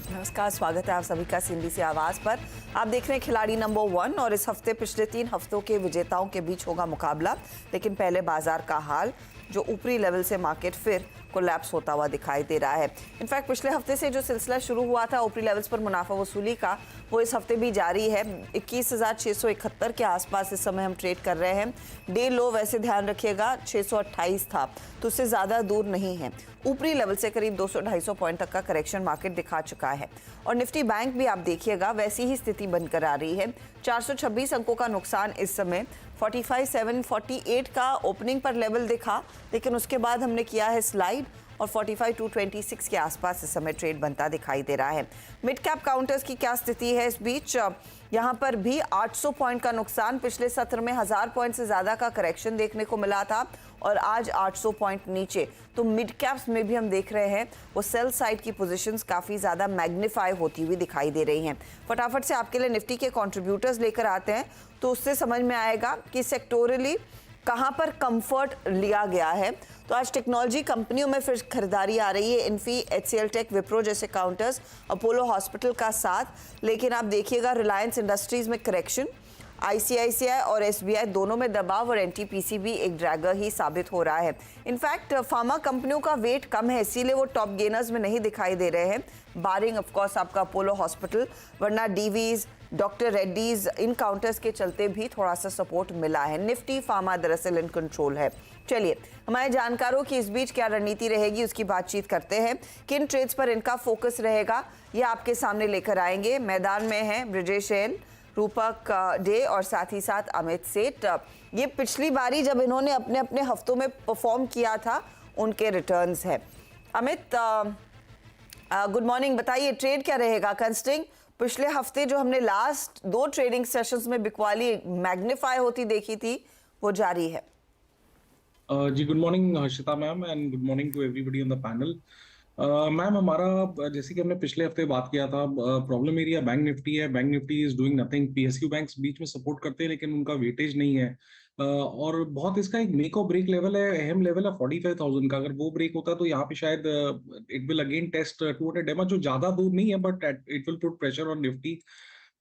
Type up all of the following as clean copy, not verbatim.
नमस्कार, स्वागत है आप सभी का सीएनबीसी आवाज पर। आप देख रहे हैं खिलाड़ी नंबर 1 और इस हफ्ते पिछले 3 हफ्तों के विजेताओं के बीच होगा मुकाबला। लेकिन पहले बाजार का हाल, जो ऊपरी लेवल से मार्केट फिर कोलैप्स होता हुआ दिखाई दे रहा है। इनफैक्ट पिछले हफ्ते से जो सिलसिला शुरू हुआ था ऊपरी लेवल्स पर मुनाफा वसूली का, वो इस हफ्ते भी जारी है। 21,671 के आसपास इस समय हम ट्रेड कर रहे हैं। डे लो वैसे ध्यान रखिएगा 628 था, तो उससे ज़्यादा दूर नहीं है। ऊपरी लेवल से करीब 200-250 पॉइंट तक का करेक्शन मार्केट दिखा चुका है। और निफ्टी बैंक भी आप देखिएगा वैसी ही स्थिति बनकर आ रही है। 426 अंकों का नुकसान इस समय। 45,748 का ओपनिंग पर लेवल दिखा, लेकिन उसके बाद हमने किया है स्लाइड और 45,226 के आसपास इस समय ट्रेड बनता दिखाई दे रहा है। मिड कैप काउंटर्स की क्या स्थिति है इस बीच? यहाँ पर भी 800 पॉइंट का नुकसान। पिछले सत्र में 1000 पॉइंट से ज़्यादा का करेक्शन देखने को मिला था और आज 800 पॉइंट नीचे। तो मिड कैप्स में भी हम देख रहे हैं वो सेल साइड की पोजीशंस काफ़ी ज़्यादा मैग्नीफाई होती हुई दिखाई दे रही हैं। फटाफट से आपके लिए निफ्टी के कंट्रीब्यूटर्स लेकर आते हैं, तो उससे समझ में आएगा कि सेक्टोरली कहां पर कंफर्ट लिया गया है। तो आज टेक्नोलॉजी कंपनियों में फिर खरीदारी आ रही है। इन्फी, एचसीएल टेक, विप्रो जैसे काउंटर्स, अपोलो हॉस्पिटल का साथ। लेकिन आप देखिएगा रिलायंस इंडस्ट्रीज में करेक्शन, आईसीआईसीआई और एसबीआई दोनों में दबाव और एनटीपीसी भी एक ड्रैगर ही साबित हो रहा है। इनफैक्ट फार्मा कंपनियों का वेट कम है, इसीलिए वो टॉप गेनर्स में नहीं दिखाई दे रहे हैं, बारिंग ऑफ कोर्स आपका अपोलो हॉस्पिटल। वरना डीवीज, डॉक्टर रेड्डीज, इन काउंटर्स के चलते भी थोड़ा सा सपोर्ट मिला है। निफ्टी फार्मा दरअसल इन कंट्रोल है। चलिए हमारे जानकारों की इस बीच क्या रणनीति रहेगी उसकी बातचीत करते हैं। किन ट्रेड्स पर इनका फोकस रहेगा ये आपके सामने लेकर आएंगे। मैदान में हैं ब्रिजेश एन, रूपक डे और साथ ही साथ अमित सेठ। ये पिछली बारी जब इन्होंने अपने अपने हफ्तों में परफॉर्म किया था उनके रिटर्न्स है। Amit, good morning. बताइए ट्रेड क्या रहेगा कंसिडरिंग पिछले हफ्ते जो हमने लास्ट 2 ट्रेडिंग सेशंस में बिकवाली मैग्नीफाई होती देखी थी वो जारी है। जी good morning Harshita ma'am and good morning to everybody on the panel. Ma'am हमारा जैसे कि हमने पिछले हफ्ते बात किया था, प्रॉब्लम एरिया बैंक निफ्टी है। Bank Nifty is doing nothing. PSU banks बीच में सपोर्ट करते हैं लेकिन उनका वेटेज नहीं है। और बहुत इसका एक मेक और ब्रेक लेवल है, अहम लेवल है 45,000 का। अगर वो ब्रेक होता है तो यहाँ पे शायद इट विल अगेन टेस्ट 200 डेमा, जो ज्यादा दूर नहीं है but it will put pressure on Nifty.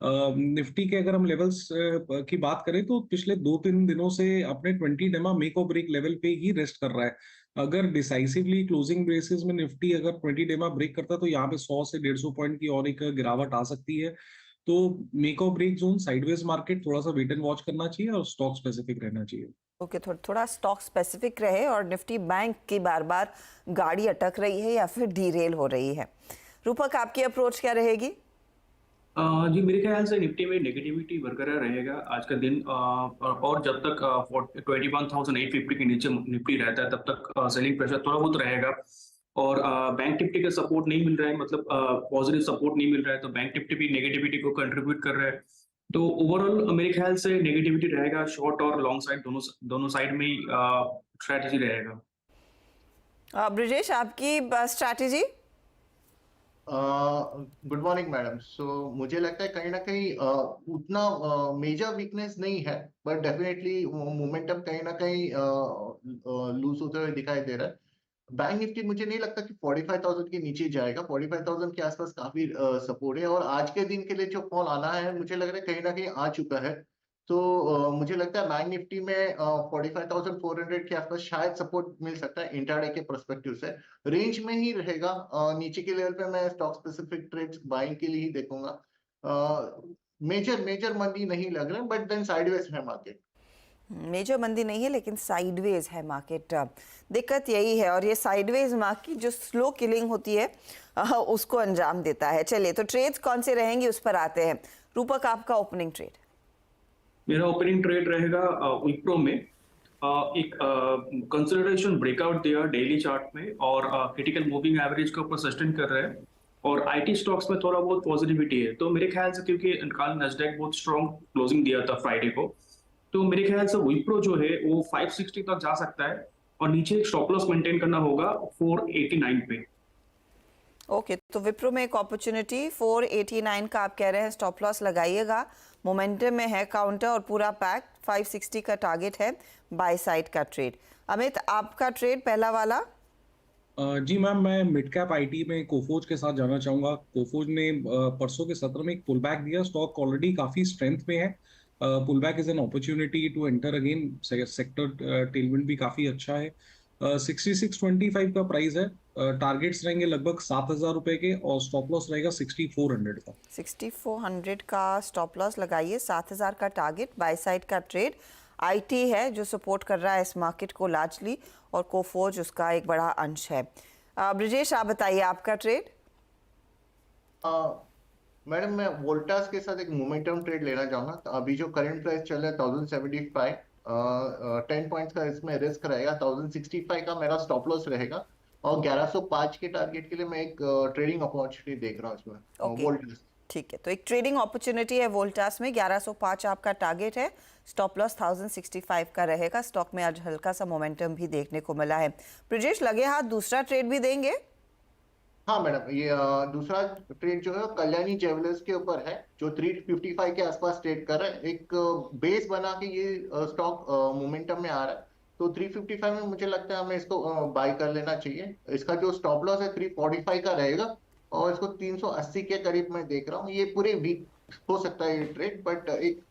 Nifty के अगर हम लेवल्स की बात करें तो पिछले 2-3 दिनों से अपने 20 डेमा मेक और ब्रेक लेवल पे ही रेस्ट कर रहा है। अगर डिसाइसिवली क्लोजिंग बेसिस में निफ्टी अगर 20 डेमा ब्रेक करता है तो यहाँ पे 100 से 150 पॉइंट की और एक गिरावट आ सकती है। तो मेक और ब्रेक जोन, साइडवेज मार्केट, थोड़ा सा वेट एंड वॉच करना चाहिए और स्टॉक स्पेसिफिक रहना चाहिए। ओके, थोड़ा स्टॉक स्पेसिफिक रहे। और निफ्टी बैंक की बार बार गाड़ी अटक रही है या फिर डीरेल हो रही है। रूपक, आपकी अप्रोच क्या रहेगी? जी मेरे ख्याल से निफ्टी में नेगेटिविटी बरकरार रहेगा आज का दिन। और जब तक 21,850 के नीचे निफ्टी रहता है तब तक सेलिंग प्रेशर थोड़ा बहुत रहेगा। और बैंक निफ्टी का सपोर्ट नहीं मिल रहा है, मतलब पॉजिटिव सपोर्ट नहीं मिल रहा है, तो बैंक निफ्टी भी नेगेटिविटी को कंट्रीब्यूट कर रहा है। तो ओवरऑल मेरे ख्याल से नेगेटिविटी रहेगा। शॉर्ट और लॉन्ग साइड दोनों साइड में ही स्ट्रैटेजी रहेगा। ब्रिजेश, आपकी strategy? Good morning madam. So मुझे लगता है कहीं ना कहीं उतना मेजर वीकनेस नहीं है, बट डेफिनेटली मोमेंटम कहीं ना कहीं लूज होते हुए दिखाई दे रहा है। बैंक निफ्टी मुझे नहीं लगता कि 45,000 के नीचे जाएगा। 45,000 के आसपास काफी सपोर्ट है और आज के दिन के लिए जो फॉल आना है मुझे लग रहा है कहीं ना कहीं आ चुका है। तो मुझे लगता है बैंक निफ्टी में 45,400 के आसपास शायद सपोर्ट मिल सकता है इंट्राडे के पर्सपेक्टिव से। रेंज में ही रहेगा। नीचे के लेवल पे मैं स्टॉक स्पेसिफिक ट्रेड्स बाइंग के लिए ही देखूंगा। मेजर मंदी नहीं लग रहा है, बट देन साइडवेज है मार्केट। मेजर मंदी नहीं है लेकिन साइडवेज है मार्केट। दिक्कत यही है, और ये साइडवेज मार्केट जो स्लो किलिंग होती है उसको अंजाम देता है। चलिए तो ट्रेड्स कौन से रहेंगे उस पर आते हैं। रूपक, आपका ओपनिंग ट्रेड? मेरा ओपनिंग ट्रेड रहेगा विप्रो में। एक कंसोलिडेशन ब्रेकआउट दिया डेली चार्ट में और क्रिटिकल मूविंग एवरेज के ऊपर सस्टेन कर रहे हैं। और आईटी स्टॉक्स में थोड़ा बहुत पॉजिटिविटी है। तो मेरे ख्याल से क्योंकि कल नैस्डैक बहुत स्ट्रॉन्ग क्लोजिंग दिया था फ्राइडे को, तो मेरे ख्याल से विप्रो जो है वो 560 तक जा सकता है और नीचे एक स्टॉप लॉस मेंटेन करना होगा 489 पे। ओके, तो विप्रो में एक अपॉर्चुनिटी 489 का आप कह रहे हैं स्टॉप लॉस लगाइएगा। मोमेंटम में है काउंटर और पूरा पैक। 560 का टारगेट है बाय साइड का ट्रेड। अमित, आपका ट्रेड पहला वाला? जी मैम, मैं मिड कैप आईटी में कोफोज के साथ जाना चाहूंगा। कोफोज ने परसों के सत्र में एक पुल बैक दिया। स्टॉक ऑलरेडी काफी स्ट्रेंथ में है। Pull back is an opportunity to enter again. Sector tailwind भी काफी अच्छा है। 6625 का प्राइस है। टारगेट्स रहेंगे लगभग 7,000 रुपए के और स्टॉप लॉस रहेगा 6400 का। 6400 का स्टॉप लॉस लगाइए, 7000 का टारगेट, बाय साइड का ट्रेड। आईटी है जो सपोर्ट कर रहा है इस मार्केट को लार्जली, और कोफोज उसका एक बड़ा अंश है। ब्रिजेश, आप बताइए आपका ट्रेड। मैडम, मैं वोल्टास के साथ एक मोमेंटम ट्रेड लेना चाहूंगा। तो अभी जो करंट प्राइस चल रहा है 1075, 10 पॉइंट्स का इसमें रिस्क रहेगा। 1065 का मेरा स्टॉप लॉस रहेगा और 1105 के टारगेट के लिए मैं एक ट्रेडिंग अपॉर्चुनिटी देख रहा हूँ इसमें ओके, वोल्टास। ठीक है, तो एक ट्रेडिंग अपॉर्चुनिटी है वोल्टास में। 1105 आपका टारगेट है, स्टॉप लॉस 1065 का रहेगा। स्टॉक में आज हल्का सा मोमेंटम भी देखने को मिला है। ब्रिजेश, लगे हाथ दूसरा ट्रेड भी देंगे? हाँ मैडम, ये दूसरा ट्रेड जो है वो कल्याणी ज्वेलर्स के ऊपर है, जो 355 के आसपास ट्रेड कर रहा है। एक बेस बना के ये स्टॉक मोमेंटम में आ रहा है। तो 355 में मुझे लगता है हमें इसको बाय कर लेना चाहिए। इसका जो स्टॉप लॉस है 345 का रहेगा और इसको 380 के करीब मैं देख रहा हूँ। ये पूरे वीक हो सकता है ये ट्रेड, बट एक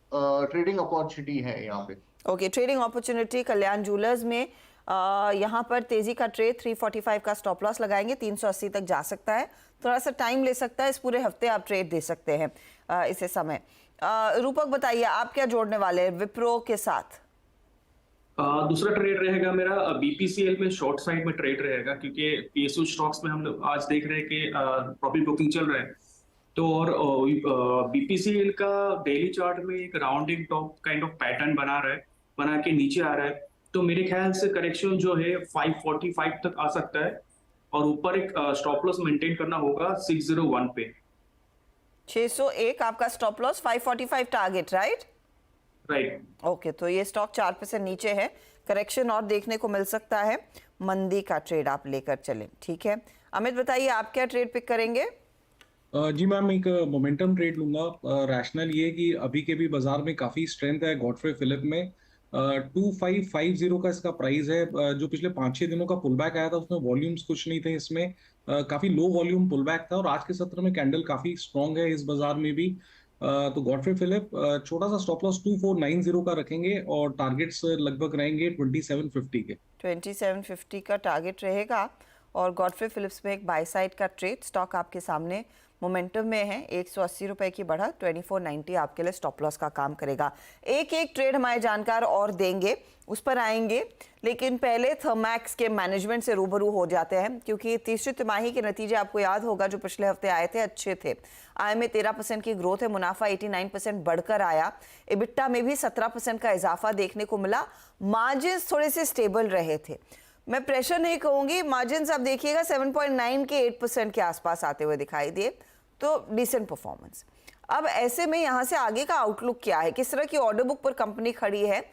ट्रेडिंग अपॉर्चुनिटी है यहाँ पे। ओके, ट्रेडिंग अपॉर्चुनिटी कल्याण ज्वेलर्स में। यहाँ पर तेजी का ट्रेड 345 का स्टॉप लॉस लगाएंगे, 380 तक जा सकता है। थोड़ा सा टाइम ले सकता है, इस पूरे हफ्ते आप ट्रेड दे सकते हैं इसे समय। रूपक, बताइए आप क्या जोड़ने वाले हैं विप्रो के साथ? दूसरा ट्रेड रहेगा मेरा बीपीसीएल में, शॉर्ट साइड में ट्रेड रहेगा, क्योंकि पीएसयू स्टॉक्स में हम लोग आज देख रहे हैं कि प्रॉफिट बुकिंग चल रहा है। तो और बीपीसीएल का डेली चार्ट में एक rounding top kind of pattern बना के नीचे आ रहा है। तो मेरे ख्याल से करेक्शन जो है 545 तक आ सकता है और ऊपर एक स्टॉप लॉस मेंटेन करना होगा 601 पे। 601 आपका stop loss, 545 target, right? Right. Okay, तो ये स्टॉक 4% नीचे है, करेक्शन और देखने को मिल सकता है। मंदी का ट्रेड आप लेकर चलें, ठीक है। अमित, बताइए आप क्या ट्रेड पिक करेंगे? जी मैम, एक मोमेंटम ट्रेड लूंगा। रैशनल ये कि अभी के भी बाजार में काफी स्ट्रेंथ है गॉडफ्रे फिलिप में। 2550 का इसका प्राइस है। जो पिछले 5-6 दिनों का पुल बैक आया था उसमें वॉल्यूम्स कुछ नहीं थे इसमें। काफी लो वॉल्यूम पुल बैक था और आज के सत्र में कैंडल काफी स्ट्रॉन्ग है इस बाजार में भी। तो गॉडफ्रे फिलिप छोटा सा स्टॉप लॉस 2490 का रखेंगे और टारगेट्स लगभग रहेंगे 2750 के। 2750 का टारगेट रहेगा और गॉडफ्रे फिलिप्स में एक बाय साइड का ट्रेड। स्टॉक आपके सामने मोमेंटम में है, 180 रुपए की बढ़त, 2490 आपके लिए स्टॉप लॉस का काम करेगा। एक एक ट्रेड हमारे जानकार और देंगे, उस पर आएंगे, लेकिन पहले थर्मैक्स के मैनेजमेंट से रूबरू हो जाते हैं, क्योंकि तीसरी तिमाही के नतीजे आपको याद होगा जो पिछले हफ्ते आए थे, अच्छे थे। आय में 13% की ग्रोथ है, मुनाफा 89% बढ़कर आया, इबिट्टा में भी 17% का इजाफा देखने को मिला। मार्जिन थोड़े से स्टेबल रहे थे, मैं प्रेशर नहीं कहूंगी, मार्जिन आप देखिएगा 7.9 के 8% के आसपास आते हुए दिखाई दिए, तो डिसेंट परफॉर्मेंस। अब ऐसे में यहाँ से आगे का आउटलुक क्या है, किस तरह की ऑर्डर बुक पर कंपनी खड़ी है,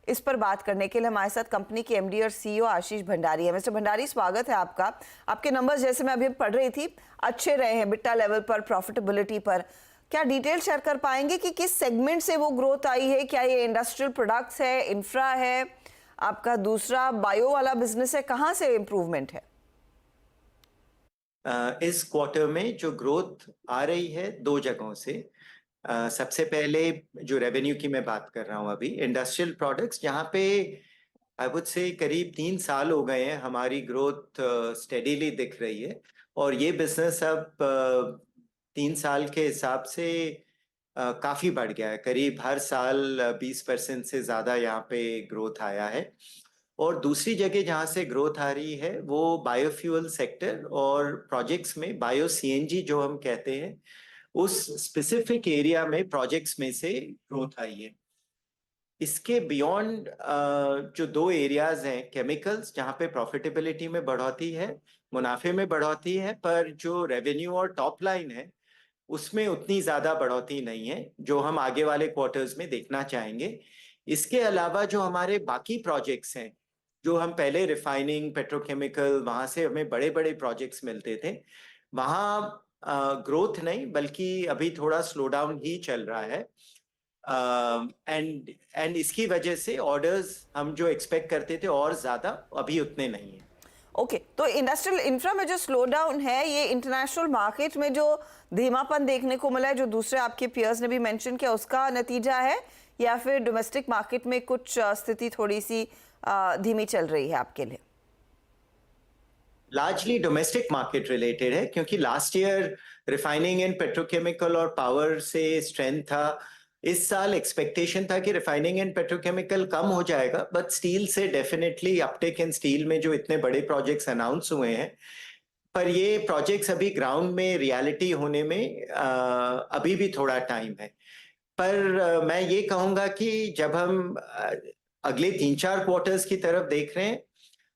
इस पर बात करने के लिए हमारे साथ कंपनी के एमडी और सीईओ आशीष भंडारी है। मिस्टर भंडारी, स्वागत है आपका। आपके नंबर्स जैसे मैं अभी पढ़ रही थी अच्छे रहे हैं, बिट्टा लेवल पर, प्रॉफिटेबिलिटी पर। क्या डिटेल शेयर कर पाएंगे कि किस सेगमेंट से वो ग्रोथ आई है? क्या ये इंडस्ट्रियल प्रोडक्ट्स है, इंफ्रा है, आपका दूसरा बायो वाला बिजनेस है, कहाँ से इंप्रूवमेंट है? इस क्वार्टर में जो ग्रोथ आ रही है दो जगहों से। सबसे पहले जो रेवेन्यू की मैं बात कर रहा हूं अभी, इंडस्ट्रियल प्रोडक्ट्स, जहाँ पे आई वुड से करीब 3 साल हो गए हैं हमारी ग्रोथ स्टेडीली दिख रही है। और ये बिजनेस अब 3 साल के हिसाब से काफ़ी बढ़ गया है, करीब हर साल 20% से ज़्यादा यहाँ पे ग्रोथ आया है। और दूसरी जगह जहाँ से ग्रोथ आ रही है वो बायोफ्यूल सेक्टर और प्रोजेक्ट्स में, बायो सीएनजी जो हम कहते हैं, उस स्पेसिफिक एरिया में प्रोजेक्ट्स में से ग्रोथ आई है। इसके बियॉन्ड जो 2 एरियाज हैं, केमिकल्स जहाँ पे प्रॉफिटेबिलिटी में बढ़ोतरी है, मुनाफे में बढ़ोतरी है, पर जो रेवेन्यू और टॉप लाइन है उसमें उतनी ज़्यादा बढ़ोतरी नहीं है जो हम आगे वाले क्वार्टर्स में देखना चाहेंगे। इसके अलावा जो हमारे बाकी प्रोजेक्ट्स हैं, जो हम पहले रिफाइनिंग, पेट्रोकेमिकल, वहाँ से हमें बड़े बड़े प्रोजेक्ट्स मिलते थे, वहाँ ग्रोथ नहीं बल्कि अभी थोड़ा स्लो डाउन ही चल रहा है। एंड इसकी वजह से ऑर्डर्स हम जो एक्सपेक्ट करते थे और ज़्यादा, अभी उतने नहीं हैं। ओके, तो इंडस्ट्रियल इंफ्रा में जो स्लो डाउन है ये इंटरनेशनल मार्केट में जो धीमापन देखने को मिला है, जो दूसरे आपके पियर्स ने भी मेंशन किया, उसका नतीजा है, या फिर डोमेस्टिक मार्केट में कुछ स्थिति थोड़ी सी धीमी चल रही है आपके लिए? लार्जली डोमेस्टिक मार्केट रिलेटेड है, क्योंकि last year refining and petrochemical और पावर से स्ट्रेंथ था। इस साल एक्सपेक्टेशन था कि रिफाइनिंग एंड पेट्रोकेमिकल कम हो जाएगा, बट स्टील से डेफिनेटली अपटेक इन स्टील में जो इतने बड़े प्रोजेक्ट्स अनाउंस हुए हैं, पर ये प्रोजेक्ट्स अभी ग्राउंड में रियलिटी होने में अभी भी थोड़ा टाइम है। पर मैं ये कहूंगा कि जब हम अगले 3-4 क्वार्टर्स की तरफ देख रहे हैं,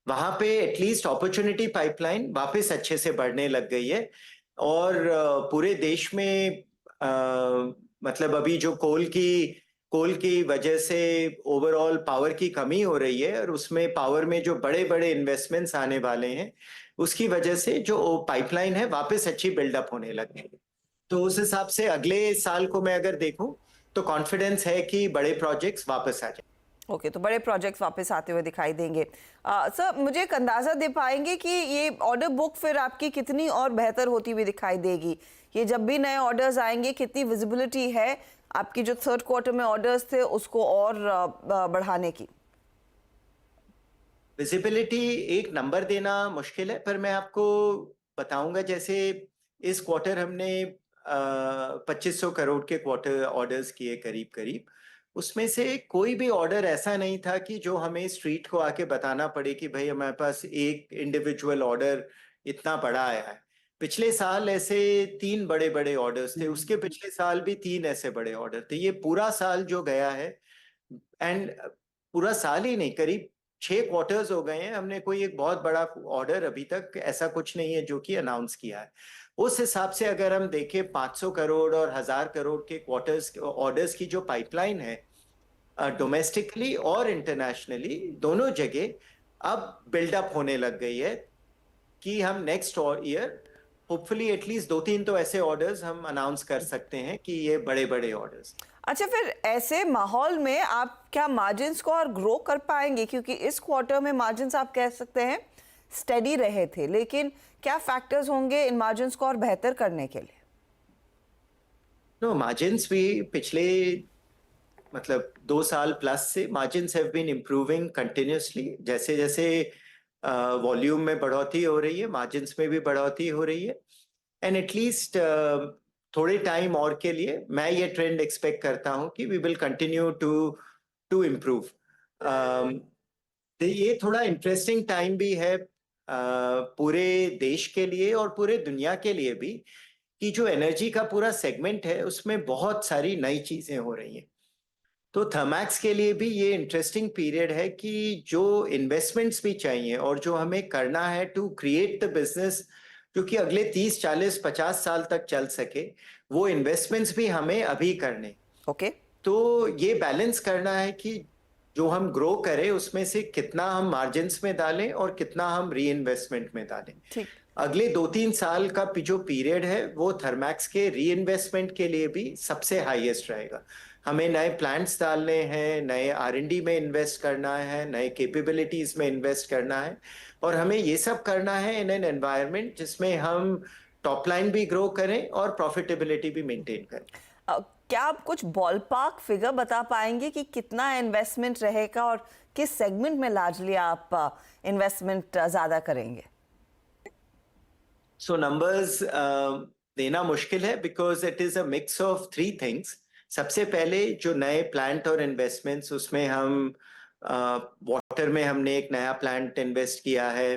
वहां पे एटलीस्ट अपॉर्चुनिटी पाइपलाइन वापस अच्छे से बढ़ने लग गई है। और पूरे देश में मतलब अभी जो कोल की वजह से ओवरऑल पावर की कमी हो रही है, और उसमें पावर में जो बड़े बड़े इन्वेस्टमेंट्स आने वाले हैं, उसकी वजह से जो पाइपलाइन है वापस अच्छी बिल्डअप होने लगी है। तो उस हिसाब से अगले साल को मैं अगर देखूं तो कॉन्फिडेंस है कि बड़े प्रोजेक्ट्स वापस आ जाए। ओके, तो बड़े प्रोजेक्ट्स वापस आते हुए दिखाई देंगे। सर, मुझे एक अंदाजा दे पाएंगे कि ये ऑर्डर बुक फिर आपकी कितनी और बेहतर होती हुई दिखाई देगी? ये जब भी नए ऑर्डर्स आएंगे, कितनी विजिबिलिटी है आपकी जो थर्ड क्वार्टर में ऑर्डर्स थे उसको और बढ़ाने की? विजिबिलिटी एक नंबर देना मुश्किल है, पर मैं आपको बताऊंगा। जैसे इस क्वार्टर हमने 2500 करोड़ के क्वार्टर ऑर्डर्स किए करीब करीब। उसमें से कोई भी ऑर्डर ऐसा नहीं था कि जो हमें स्ट्रीट को आके बताना पड़े कि भाई हमारे पास एक इंडिविजुअल ऑर्डर इतना बड़ा आया है। पिछले साल ऐसे 3 बड़े बड़े ऑर्डर्स थे, उसके पिछले साल भी 3 ऐसे बड़े ऑर्डर थे। ये पूरा साल जो गया है, एंड पूरा साल ही नहीं, करीब 6 क्वार्टर्स हो गए हैं, हमने कोई एक बहुत बड़ा ऑर्डर अभी तक ऐसा कुछ नहीं है जो कि अनाउंस किया है। उस हिसाब से अगर हम देखें 500 करोड़ और 1000 करोड़ के क्वार्टर्स ऑर्डर्स की जो पाइपलाइन है डोमेस्टिकली और इंटरनेशनली दोनों जगह अब बिल्डअप होने लग गई है कि हम नेक्स्ट ईयर होपफुली एटलीस्ट 2-3 तो ऐसे ऑर्डर्स हम अनाउंस कर सकते हैं कि ये बड़े बड़े ऑर्डर्स। अच्छा, फिर ऐसे माहौल में आप क्या मार्जिन्स को और ग्रो कर पाएंगे? क्योंकि इस क्वार्टर में मार्जिन्स आप कह सकते हैं स्टेडी रहे थे, लेकिन क्या फैक्टर्स होंगे इन मार्जिन्स को और बेहतर करने के लिए? नो, मार्जिन्स भी पिछले मतलब 2 साल प्लस से margins have been improving continuously. जैसे जैसे वॉल्यूम में बढ़ोतरी हो रही है, मार्जिन्स में भी बढ़ोतरी हो रही है। एंड एटलीस्ट थोड़े टाइम और के लिए मैं ये ट्रेंड एक्सपेक्ट करता हूँ कि we will continue to improve. ये थोड़ा इंटरेस्टिंग टाइम भी है पूरे देश के लिए और पूरे दुनिया के लिए भी, कि जो एनर्जी का पूरा सेगमेंट है उसमें बहुत सारी नई चीजें हो रही हैं। तो थर्मैक्स के लिए भी ये इंटरेस्टिंग पीरियड है कि जो इन्वेस्टमेंट्स भी चाहिए और जो हमें करना है टू क्रिएट द बिजनेस जो कि अगले 30, 40, 50 साल तक चल सके, वो इन्वेस्टमेंट्स भी हमें अभी करने। ओके, तो ये बैलेंस करना है कि जो हम ग्रो करें उसमें से कितना हम मार्जिन्स में डालें और कितना हम री इन्वेस्टमेंट में डालें। ठीक। अगले 2-3 साल का जो पीरियड है वो थर्मैक्स के री इन्वेस्टमेंट के लिए भी सबसे हाईएस्ट रहेगा। हमें नए प्लांट्स डालने हैं, नए R&D में इन्वेस्ट करना है, नए कैपेबिलिटीज में इन्वेस्ट करना है, और हमें ये सब करना है इन एन एनवायरनमेंट जिसमें हम टॉप लाइन भी ग्रो करें और प्रॉफिटेबिलिटी भी मेंटेन करें। क्या आप कुछ बॉलपार्क फिगर बता पाएंगे कि कितना इन्वेस्टमेंट रहेगा और किस सेगमेंट में लार्जली आप इन्वेस्टमेंट ज्यादा करेंगे? सो नंबर्स देना मुश्किल है because it is a mix of 3 things. सबसे पहले जो नए प्लांट और इन्वेस्टमेंट्स, उसमें हम वाटर में हमने एक नया प्लांट इन्वेस्ट किया है,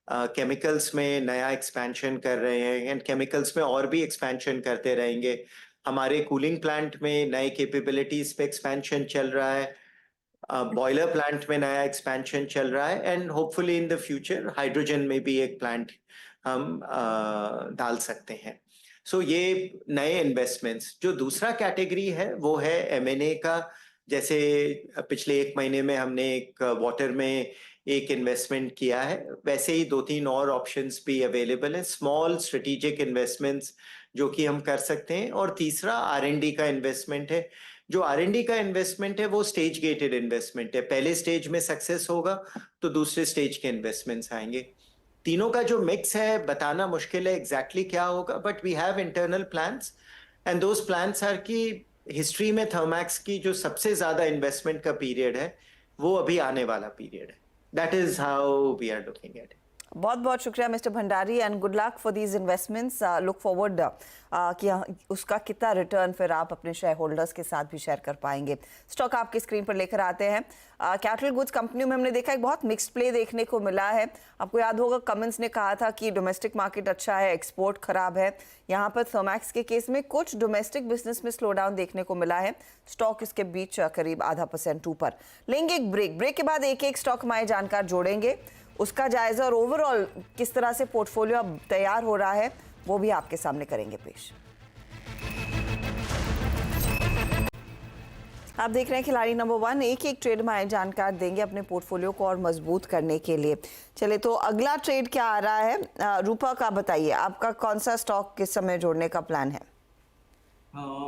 केमिकल्स में नया एक्सपेंशन कर रहे हैं, एंड केमिकल्स में और भी एक्सपेंशन करते रहेंगे। हमारे कूलिंग प्लांट में नए कैपेबिलिटीज पे एक्सपेंशन चल रहा है, बॉयलर प्लांट में नया एक्सपेंशन चल रहा है, and hopefully in the future hydrogen में भी एक प्लांट हम डाल सकते हैं। सो ये नए इन्वेस्टमेंट्स। जो दूसरा कैटेगरी है वो है M&A का। जैसे पिछले 1 महीने में हमने एक वाटर में एक इन्वेस्टमेंट किया है, वैसे ही 2-3 और ऑप्शंस भी अवेलेबल हैं, स्मॉल स्ट्रेटेजिक इन्वेस्टमेंट्स जो कि हम कर सकते हैं। और तीसरा R&D का इन्वेस्टमेंट है। जो R&D का इन्वेस्टमेंट है वो स्टेज गेटेड इन्वेस्टमेंट है, पहले स्टेज में सक्सेस होगा तो दूसरे स्टेज के इन्वेस्टमेंट्स आएंगे। तीनों का जो मिक्स है बताना मुश्किल है एग्जैक्टली क्या होगा, but we have internal plans and those plans are कि हिस्ट्री में थर्मैक्स की जो सबसे ज्यादा इन्वेस्टमेंट का पीरियड है वो अभी आने वाला पीरियड है. That is how we are looking at it. बहुत बहुत शुक्रिया mister Bhandari and good luck for these investments. Look forward कि उसका कितना रिटर्न फिर आप अपने शेयर होल्डर्स के साथ भी शेयर कर पाएंगे. स्टॉक आपकी स्क्रीन पर लेकर आते हैं. कैपिटल गुड्स कंपनियों में हमने देखा एक बहुत मिक्स्ड प्ले देखने को मिला है. आपको याद होगा कमेंट्स ने कहा था कि डोमेस्टिक मार्केट अच्छा है, एक्सपोर्ट खराब है. यहाँ पर थर्मैक्स के केस में कुछ डोमेस्टिक बिजनेस में स्लो डाउन देखने को मिला है. स्टॉक इसके बीच करीब 0.5% ऊपर. लेंगे एक ब्रेक के बाद एक एक स्टॉक हमारे जानकार जोड़ेंगे, उसका जायजा और ओवरऑल किस तरह से पोर्टफोलियो अब तैयार हो रहा है वो भी आपके सामने करेंगे पेश. आप देख रहे हैं खिलाड़ी नंबर 1. एक एक ट्रेड हमारे जानकार देंगे अपने पोर्टफोलियो को और मजबूत करने के लिए. चले तो अगला ट्रेड क्या आ रहा है. रूपक आप बताइए, आपका कौन सा स्टॉक किस समय जोड़ने का प्लान है?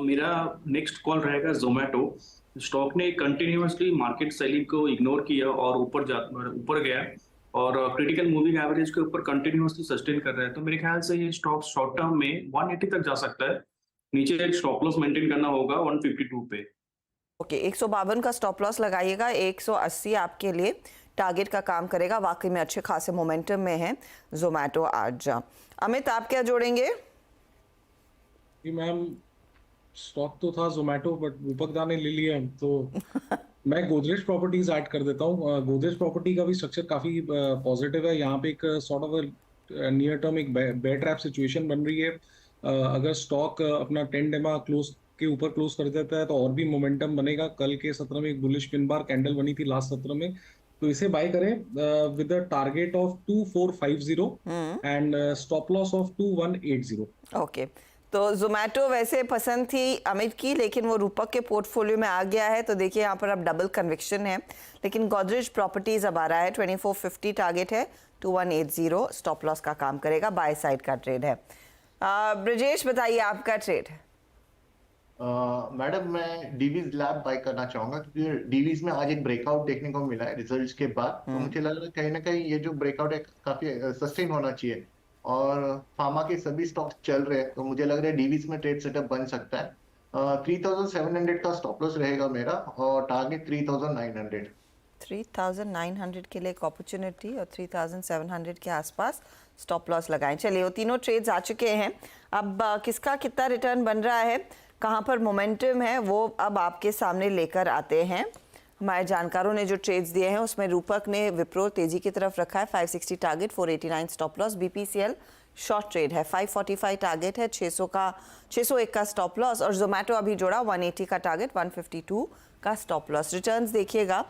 मेरा नेक्स्ट कॉल रहेगा जोमेटो. स्टॉक ने कंटिन्यूअसली मार्केट सेलिंग को इग्नोर किया और ऊपर गया और क्रिटिकल मूविंग एवरेज के ऊपर कंटिन्यूअसली सस्टेन कर रहा है. तो मेरे ख्याल से ये स्टॉक शॉर्ट टर्म में 180 तक जा सकता है. नीचे एक स्टॉप लॉस मेंटेन करना होगा 152 पे. ओके, 152 का स्टॉप लॉस लगाइएगा. 180 आपके लिए टारगेट का काम करेगा. वाकई में अच्छे खासे मोमेंटम में है जोमेटो आज. अमित आप क्या जोड़ेंगे? जी मैम, स्टॉक तो था जोमेटो बट रूपक दा ने ले लिया तो मैं गोदरेज प्रॉपर्टीज ऐड कर देता हूँ. गोदरेज प्रॉपर्टी का भी स्ट्रक्चर काफी पॉजिटिव है. यहाँ पे एक सॉर्ट ऑफ नियर टर्म एक बेयर ट्रैप सिचुएशन बन रही है. अगर स्टॉक अपना 10 डेमा क्लोज के ऊपर क्लोज कर देता है तो और भी मोमेंटम बनेगा. कल के सत्र में एक बुलिश पिन बार कैंडल बनी थी लास्ट सत्र में, तो इसे बाय करें with the target of 2450 and stop loss of 2180. Okay, तो जोमेटो वैसे पसंद थी अमित की, लेकिन वो रूपक के पोर्टफोलियो में आ गया है. तो देखिए यहाँ पर अब डबल कन्विक्शन है. लेकिन गोदरेज प्रॉपर्टीज अब आ रहा है. 2450 टारगेट है, 2180 स्टॉप लॉस का काम करेगा. बाय साइड का ट्रेड है. ब्रजेश बताइए आपका ट्रेड. मैडम मैं डीवीज लैब बाय करना चाहूंगा क्योंकि डीवीज में आज एक ब्रेकआउट देखने को मिला है रिजल्ट्स के बाद. तो मुझे लग रहा है कहीं ना कहीं ये जो ब्रेकआउट है काफी सस्टेन होना चाहिए और फार्मा के सभी स्टॉक्स चल रहे हैं. तो मुझे लग रहा है डीवीज में ट्रेड सेटअप बन सकता है. 3700 का स्टॉप लॉस रहेगा मेरा और टारगेट 3900. 3900 के लिए एक अपॉर्चुनिटी और 3700 के आसपास स्टॉप लॉस लगाएं. चलिए वो तीनों ट्रेड्स आ चुके हैं. अब किसका कितना रिटर्न बन रहा है, कहाँ पर मोमेंटम है, वो अब आपके सामने लेकर आते हैं. हमारे जानकारों ने जो ट्रेड्स दिए हैं उसमें रूपक ने विप्रो तेजी की तरफ रखा है. 560 target, 489 stop loss. BPCL short trade है, 545 टारगेट है, 601 का स्टॉप लॉस. और जोमेटो अभी जोड़ा 180 का टारगेट, 152 का स्टॉप लॉस. रिटर्न्स देखिएगा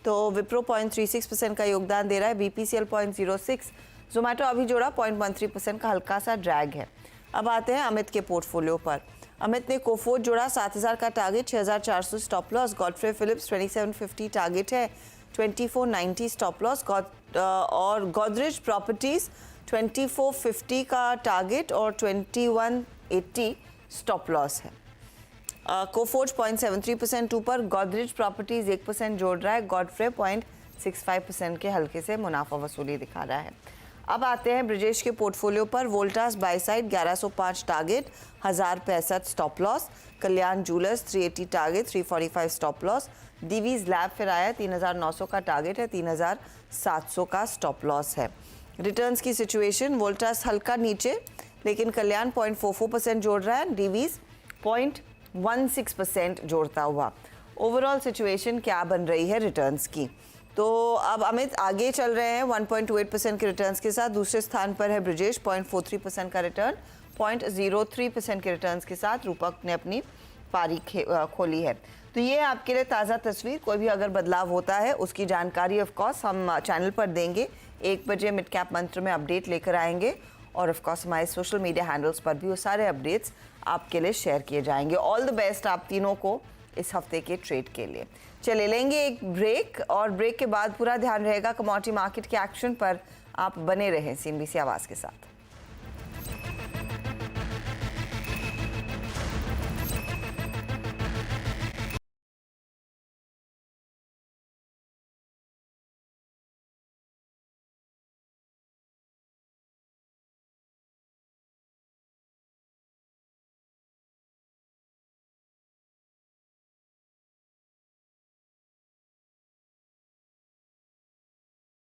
तो विप्रो 0.36% का योगदान दे रहा है, बीपीसीएल 0.06, जोमेटो अभी जोड़ा 0.13% का हल्का सा ड्रैग है. अब आते हैं अमित के पोर्टफोलियो पर. अमित ने कोफोर्ज जोड़ा 7000 का target, 6400 stop loss. Godfrey Phillips 2750 target है, 2490 स्टॉप लॉस. और गोदरेज प्रॉपर्टीज 2450 का टारगेट और 2180 स्टॉप लॉस है. कोफोर्ज 0.73% ऊपर. गोदरेज प्रॉपर्टीज 1% जोड़ रहा है. गॉडफ्रे 0.65% के हल्के से मुनाफा वसूली दिखा रहा है. अब आते हैं ब्रजेश के पोर्टफोलियो पर. Voltas by side 1105 target, 1065 stop loss. Kalyan jewellers 380 target, 345 stop loss. Divi's lab फिर आया, 3900 का टारगेट है, 3700 का स्टॉप लॉस है. रिटर्न्स की सिचुएशन, वोल्टास हल्का नीचे लेकिन कल्याण 0.44% जोड़ रहा है, डीवीज 0.16% जोड़ता हुआ. ओवरऑल सिचुएशन क्या बन रही है रिटर्न्स की. तो अब अमित आगे चल रहे हैं 1.28% के रिटर्न्स के साथ. दूसरे स्थान पर है ब्रजेश 0.43% का रिटर्न, 0.03% के रिटर्न्स के साथ रूपक ने अपनी पारी खोली है. तो ये आपके लिए ताज़ा तस्वीर. कोई भी अगर बदलाव होता है उसकी जानकारी ऑफ कोर्स हम चैनल पर देंगे. 1 बजे मिड कैप मंत्र में अपडेट लेकर आएंगे और ऑफ कोर्स हमारे सोशल मीडिया हैंडल्स पर भी वो सारे अपडेट्स आपके लिए शेयर किए जाएंगे. ऑल द बेस्ट आप तीनों को इस हफ्ते के ट्रेड के लिए. चले लेंगे एक ब्रेक और ब्रेक के बाद पूरा ध्यान रहेगा कमोडिटी मार्केट के एक्शन पर. आप बने रहें CNBC आवाज़ के साथ.